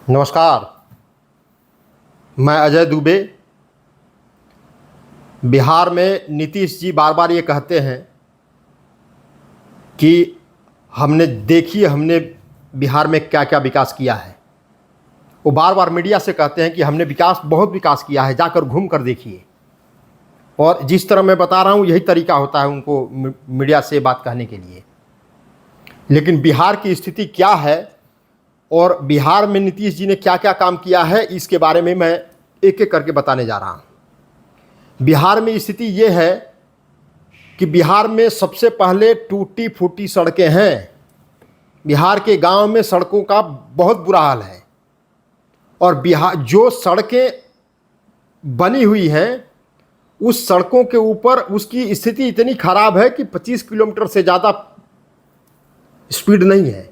नमस्कार। मैं अजय दुबे। बिहार में नीतीश जी बार बार ये कहते हैं कि हमने बिहार में क्या क्या विकास किया है। वो बार बार मीडिया से कहते हैं कि हमने बहुत विकास किया है, जाकर घूम कर देखिए। और जिस तरह मैं बता रहा हूँ यही तरीका होता है उनको मीडिया से बात कहने के लिए। लेकिन बिहार की स्थिति क्या है और बिहार में नीतीश जी ने क्या क्या काम किया है, इसके बारे में मैं एक एक करके बताने जा रहा हूँ। बिहार में स्थिति ये है कि बिहार में सबसे पहले टूटी फूटी सड़कें हैं। बिहार के गांव में सड़कों का बहुत बुरा हाल है। और बिहार जो सड़कें बनी हुई हैं उस सड़कों के ऊपर उसकी स्थिति इतनी खराब है कि 25 किलोमीटर से ज़्यादा स्पीड नहीं है।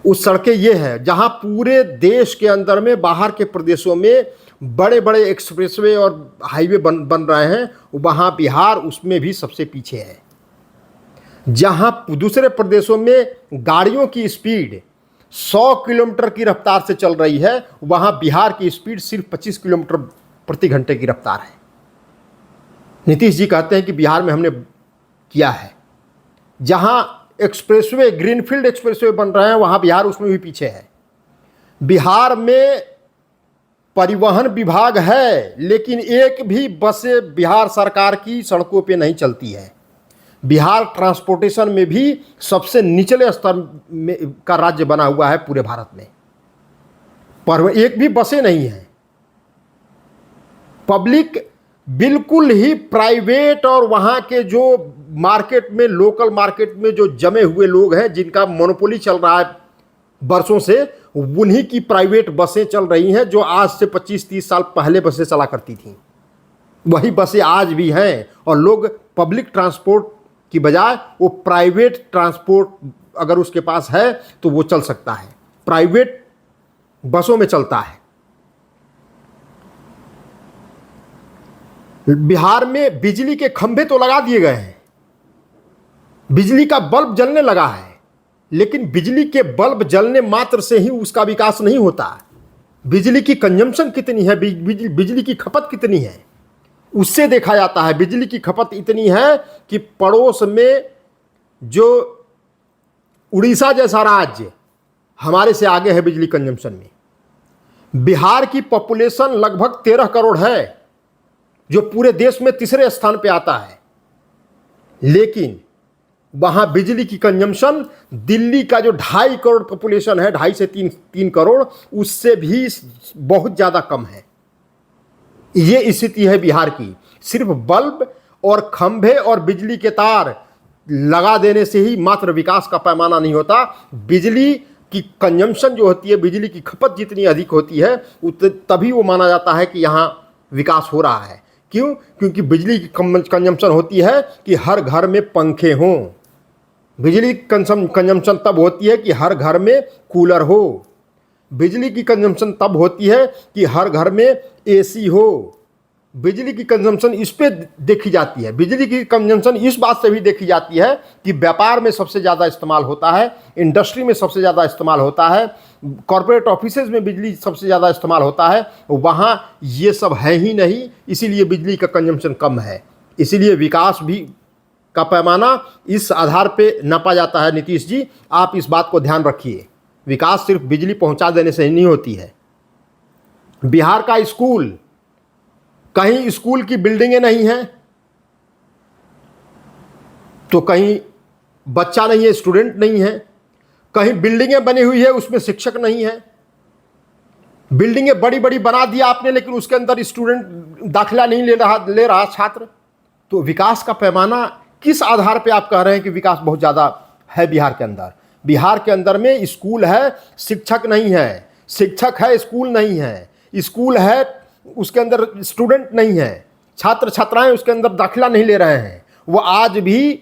उस सड़कें ये है जहां पूरे देश के अंदर में बाहर के प्रदेशों में बड़े बड़े एक्सप्रेसवे और हाईवे बन रहे हैं, वहां बिहार उसमें भी सबसे पीछे है। जहां दूसरे प्रदेशों में गाड़ियों की स्पीड 100 किलोमीटर की रफ्तार से चल रही है, वहां बिहार की स्पीड सिर्फ 25 किलोमीटर प्रति घंटे की रफ्तार है। नीतीश जी कहते हैं कि बिहार में हमने किया है। जहां एक्सप्रेसवे, ग्रीनफील्ड एक्सप्रेसवे बन रहे हैं, वहां बिहार उसमें भी पीछे है। बिहार में परिवहन विभाग है लेकिन एक भी बसें बिहार सरकार की सड़कों पे नहीं चलती है। बिहार ट्रांसपोर्टेशन में भी सबसे निचले स्तर का राज्य बना हुआ है पूरे भारत में। पर एक भी बसें नहीं है। पब्लिक बिल्कुल ही प्राइवेट और वहाँ के जो मार्केट में, लोकल मार्केट में जो जमे हुए लोग हैं जिनका मोनोपोली चल रहा है बरसों से, उन्हीं की प्राइवेट बसें चल रही हैं जो आज से 25-30 साल पहले बसें चला करती थीं। वही बसें आज भी हैं और लोग पब्लिक ट्रांसपोर्ट की बजाय वो प्राइवेट ट्रांसपोर्ट अगर उसके पास है तो वो चल सकता है, प्राइवेट बसों में चलता है। बिहार में बिजली के खंभे तो लगा दिए गए हैं, बिजली का बल्ब जलने लगा है, लेकिन बिजली के बल्ब जलने मात्र से ही उसका विकास नहीं होता। बिजली की कंजम्पशन कितनी है, बिजली की खपत कितनी है, उससे देखा जाता है। बिजली की खपत इतनी है कि पड़ोस में जो उड़ीसा जैसा राज्य हमारे से आगे है बिजली कंजम्पशन में। बिहार की पॉपुलेशन लगभग 13 करोड़ है, जो पूरे देश में तीसरे स्थान पे आता है। लेकिन वहां बिजली की कंजम्पशन दिल्ली का जो 2.5 करोड़ पॉपुलेशन है, 2.5 से 3 करोड़, उससे भी बहुत ज़्यादा कम है। ये स्थिति है बिहार की। सिर्फ बल्ब और खंभे और बिजली के तार लगा देने से ही मात्र विकास का पैमाना नहीं होता। बिजली की कंजम्पशन जो होती है, बिजली की खपत जितनी अधिक होती है तभी वो माना जाता है कि यहाँ विकास हो रहा है। क्यों? क्योंकि बिजली की कंजम्पशन होती है कि हर घर में पंखे हों। बिजली कंजम्पशन तब होती है कि हर घर में कूलर हो। बिजली की कंजम्पशन तब होती है कि हर घर में एसी हो। बिजली की कंजम्पशन इस पे देखी जाती है। बिजली की कंजम्पशन इस बात से भी देखी जाती है कि व्यापार में सबसे ज़्यादा इस्तेमाल होता है, इंडस्ट्री में सबसे ज़्यादा इस्तेमाल होता है, कॉर्पोरेट ऑफिसेज में बिजली सबसे ज़्यादा इस्तेमाल होता है। वहाँ ये सब है ही नहीं, इसीलिए बिजली का कंजम्पशन कम है। इसीलिए विकास भी का पैमाना इस आधार पे नापा जाता है। नीतीश जी, आप इस बात को ध्यान रखिए। विकास सिर्फ बिजली पहुंचा देने से ही नहीं होती है। बिहार का स्कूल, कहीं स्कूल की बिल्डिंगें नहीं हैं तो कहीं बच्चा नहीं है, स्टूडेंट नहीं है। कहीं बिल्डिंगें बनी हुई है उसमें शिक्षक नहीं है। बिल्डिंगें बड़ी बड़ी बना दिया आपने लेकिन उसके अंदर स्टूडेंट दाखिला नहीं ले रहा छात्र। तो विकास का पैमाना किस आधार पे आप कह रहे हैं कि विकास बहुत ज़्यादा है बिहार के अंदर? बिहार के अंदर में स्कूल है, शिक्षक नहीं है। शिक्षक है, स्कूल नहीं है। स्कूल है, उसके अंदर स्टूडेंट नहीं है। छात्र छात्राएं उसके अंदर दाखिला नहीं ले रहे हैं। वो आज भी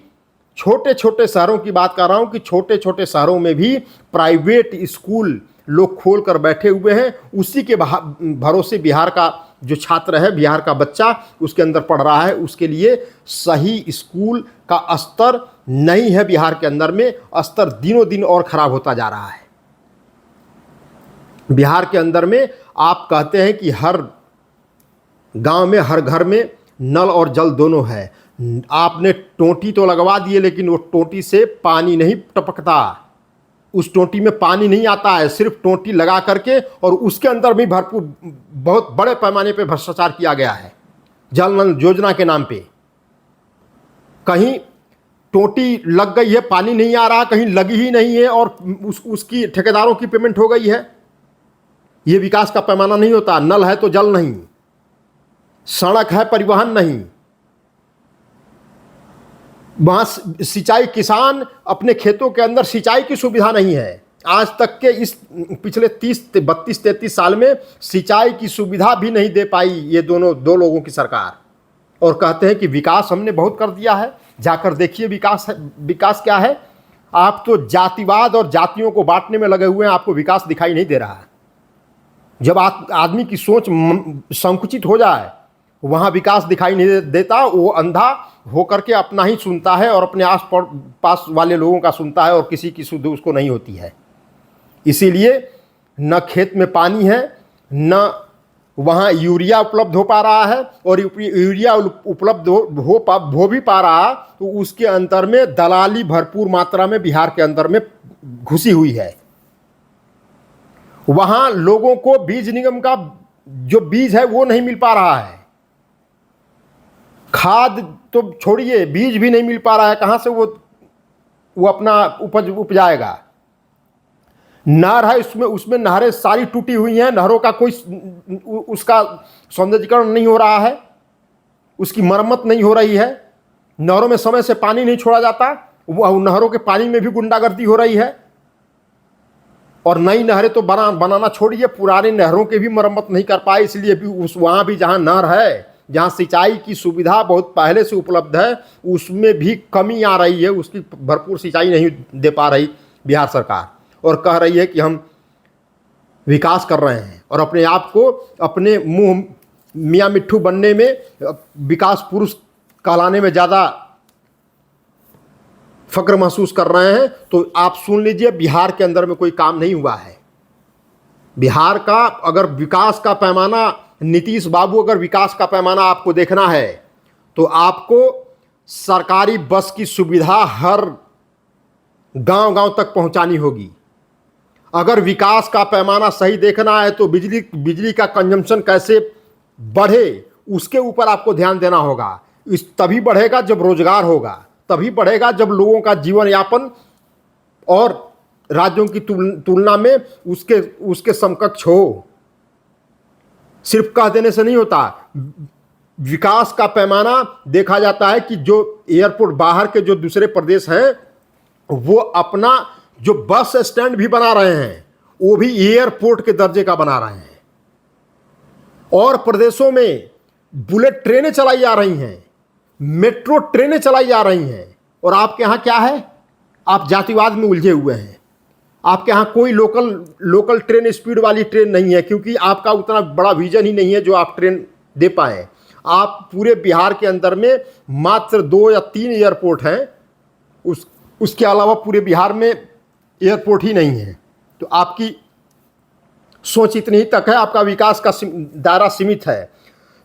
छोटे छोटे शहरों की बात कर रहा हूँ कि छोटे छोटे शहरों में भी प्राइवेट स्कूल लोग खोल कर बैठे हुए हैं। उसी के भरोसे बिहार का जो छात्र है, बिहार का बच्चा उसके अंदर पढ़ रहा है। उसके लिए सही स्कूल का स्तर नहीं है बिहार के अंदर में। स्तर दिनों दिन और ख़राब होता जा रहा है। बिहार के अंदर में आप कहते हैं कि हर गांव में, हर घर में नल और जल दोनों है। आपने टोंटी तो लगवा दिए, लेकिन वो टोंटी से पानी नहीं टपकता, उस टोंटी में पानी नहीं आता है। सिर्फ टोंटी लगा करके, और उसके अंदर भी भरपूर बहुत बड़े पैमाने पे भ्रष्टाचार किया गया है जल नल योजना के नाम पे। कहीं टोंटी लग गई है, पानी नहीं आ रहा, कहीं लगी ही नहीं है और उसकी ठेकेदारों की पेमेंट हो गई है। ये विकास का पैमाना नहीं होता। नल है तो जल नहीं, सड़क है परिवहन नहीं, वहां सिंचाई, किसान अपने खेतों के अंदर सिंचाई की सुविधा नहीं है। आज तक के इस पिछले 32-33 साल में सिंचाई की सुविधा भी नहीं दे पाई ये दो लोगों की सरकार। और कहते हैं कि विकास हमने बहुत कर दिया है। जाकर देखिए विकास क्या है। आप तो जातिवाद और जातियों को बांटने में लगे हुए हैं, आपको विकास दिखाई नहीं दे रहा है। जब आदमी की सोच संकुचित हो जाए, वहाँ विकास दिखाई नहीं देता। वो अंधा होकर के अपना ही सुनता है और अपने आस पास वाले लोगों का सुनता है, और किसी की सुध उसको नहीं होती है। इसीलिए न खेत में पानी है, न वहाँ यूरिया उपलब्ध हो पा रहा है, और यूरिया उपलब्ध हो भी पा रहा तो उसके अंदर में दलाली भरपूर मात्रा में बिहार के अंदर में घुसी हुई है। वहाँ लोगों को बीज निगम का जो बीज है वो नहीं मिल पा रहा है। खाद तो छोड़िए, बीज भी नहीं मिल पा रहा है। कहाँ से वो अपना उपज उपजाएगा। नहर है, उसमें नहरें सारी टूटी हुई हैं। नहरों का कोई उसका सौंदर्यीकरण नहीं हो रहा है, उसकी मरम्मत नहीं हो रही है। नहरों में समय से पानी नहीं छोड़ा जाता, वो नहरों के पानी में भी गुंडागर्दी हो रही है। और नई नहरें तो बनाना छोड़िए, पुरानी नहरों की भी मरम्मत नहीं कर पाए। इसलिए भी वहाँ भी जहाँ नहर है, जहाँ सिंचाई की सुविधा बहुत पहले से उपलब्ध है, उसमें भी कमी आ रही है। उसकी भरपूर सिंचाई नहीं दे पा रही बिहार सरकार, और कह रही है कि हम विकास कर रहे हैं, और अपने आप को अपने मुंह मियाँ मिट्ठू बनने में, विकास पुरुष कहलाने में ज़्यादा फक्र महसूस कर रहे हैं। तो आप सुन लीजिए, बिहार के अंदर में कोई काम नहीं हुआ है। बिहार का अगर विकास का पैमाना, नीतीश बाबू अगर विकास का पैमाना आपको देखना है, तो आपको सरकारी बस की सुविधा हर गांव-गांव तक पहुंचानी होगी। अगर विकास का पैमाना सही देखना है तो बिजली का कंजम्पशन कैसे बढ़े, उसके ऊपर आपको ध्यान देना होगा। तभी बढ़ेगा जब रोजगार होगा, तभी बढ़ेगा जब लोगों का जीवन यापन और राज्यों की तुलना में उसके समकक्ष हो। सिर्फ कह देने से नहीं होता। विकास का पैमाना देखा जाता है कि जो एयरपोर्ट बाहर के जो दूसरे प्रदेश हैं, वो अपना जो बस स्टैंड भी बना रहे हैं, वो भी एयरपोर्ट के दर्जे का बना रहे हैं। और प्रदेशों में बुलेट ट्रेनें चलाई जा रही हैं, मेट्रो ट्रेनें चलाई जा रही हैं। और आपके यहाँ क्या है? आप जातिवाद में उलझे हुए हैं। आपके यहाँ कोई लोकल ट्रेन, स्पीड वाली ट्रेन नहीं है, क्योंकि आपका उतना बड़ा विजन ही नहीं है जो आप ट्रेन दे पाए। आप पूरे बिहार के अंदर में मात्र 2 या 3 एयरपोर्ट हैं, उसके अलावा पूरे बिहार में एयरपोर्ट ही नहीं है। तो आपकी सोच इतनी ही तक है, आपका विकास का दायरा सीमित है।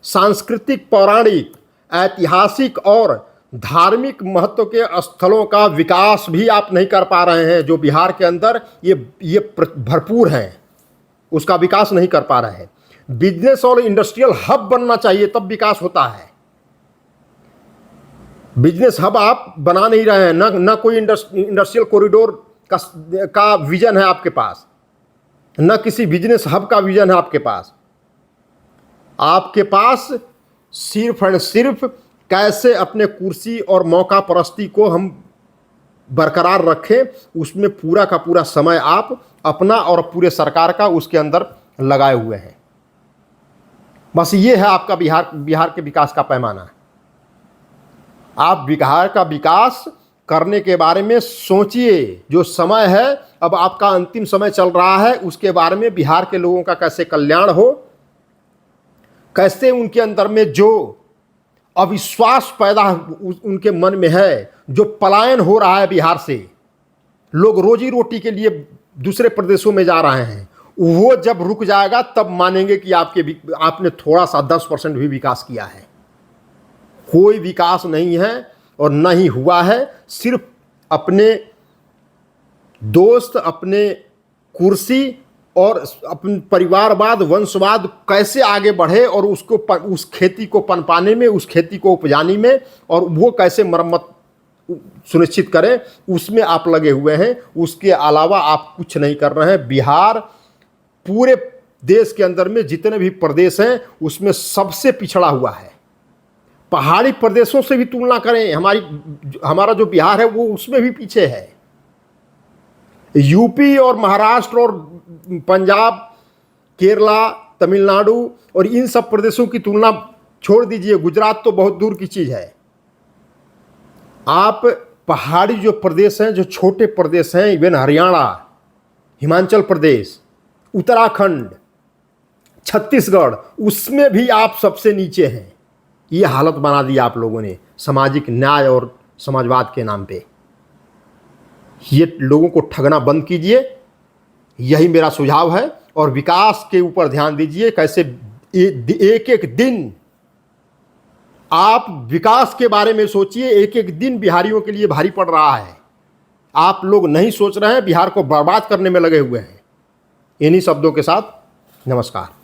सांस्कृतिक, पौराणिक, ऐतिहासिक और धार्मिक महत्व के स्थलों का विकास भी आप नहीं कर पा रहे हैं। जो बिहार के अंदर ये भरपूर हैं, उसका विकास नहीं कर पा रहे हैं। बिजनेस और इंडस्ट्रियल हब बनना चाहिए, तब विकास होता है। बिजनेस हब आप बना नहीं रहे हैं, न कोई इंडस्ट्रियल कॉरिडोर का विजन है आपके पास, न किसी बिजनेस हब का विजन है आपके पास। आपके पास सिर्फ और सिर्फ कैसे अपने कुर्सी और मौका परस्ती को हम बरकरार रखें, उसमें पूरा का पूरा समय आप अपना और पूरे सरकार का उसके अंदर लगाए हुए हैं। बस ये है आपका बिहार के विकास का पैमाना। आप बिहार का विकास करने के बारे में सोचिए। जो समय है, अब आपका अंतिम समय चल रहा है, उसके बारे में बिहार के लोगों का कैसे कल्याण हो, कैसे उनके अंदर में जो अविश्वास पैदा उनके मन में है, जो पलायन हो रहा है बिहार से, लोग रोजी रोटी के लिए दूसरे प्रदेशों में जा रहे हैं, वो जब रुक जाएगा तब मानेंगे कि आपने थोड़ा सा 10% भी विकास किया है। कोई विकास नहीं है और न ही हुआ है। सिर्फ अपने दोस्त, अपने कुर्सी और अपने परिवारवाद, वंशवाद कैसे आगे बढ़े और उस खेती को पनपाने में, उस खेती को उपजाने में, और वो कैसे मरम्मत सुनिश्चित करें, उसमें आप लगे हुए हैं। उसके अलावा आप कुछ नहीं कर रहे हैं। बिहार पूरे देश के अंदर में जितने भी प्रदेश हैं उसमें सबसे पिछड़ा हुआ है। पहाड़ी प्रदेशों से भी तुलना करें, हमारा जो बिहार है वो उसमें भी पीछे है। यूपी और महाराष्ट्र और पंजाब, केरला, तमिलनाडु और इन सब प्रदेशों की तुलना छोड़ दीजिए, गुजरात तो बहुत दूर की चीज है। आप पहाड़ी जो प्रदेश हैं, जो छोटे प्रदेश हैं, इवन हरियाणा, हिमाचल प्रदेश, उत्तराखंड, छत्तीसगढ़, उसमें भी आप सबसे नीचे हैं। ये हालत बना दी आप लोगों ने सामाजिक न्याय और समाजवाद के नाम पे। ये लोगों को ठगना बंद कीजिए, यही मेरा सुझाव है। और विकास के ऊपर ध्यान दीजिए। कैसे एक एक दिन आप विकास के बारे में सोचिए। एक एक दिन बिहारियों के लिए भारी पड़ रहा है। आप लोग नहीं सोच रहे हैं, बिहार को बर्बाद करने में लगे हुए हैं। इन्हीं शब्दों के साथ नमस्कार।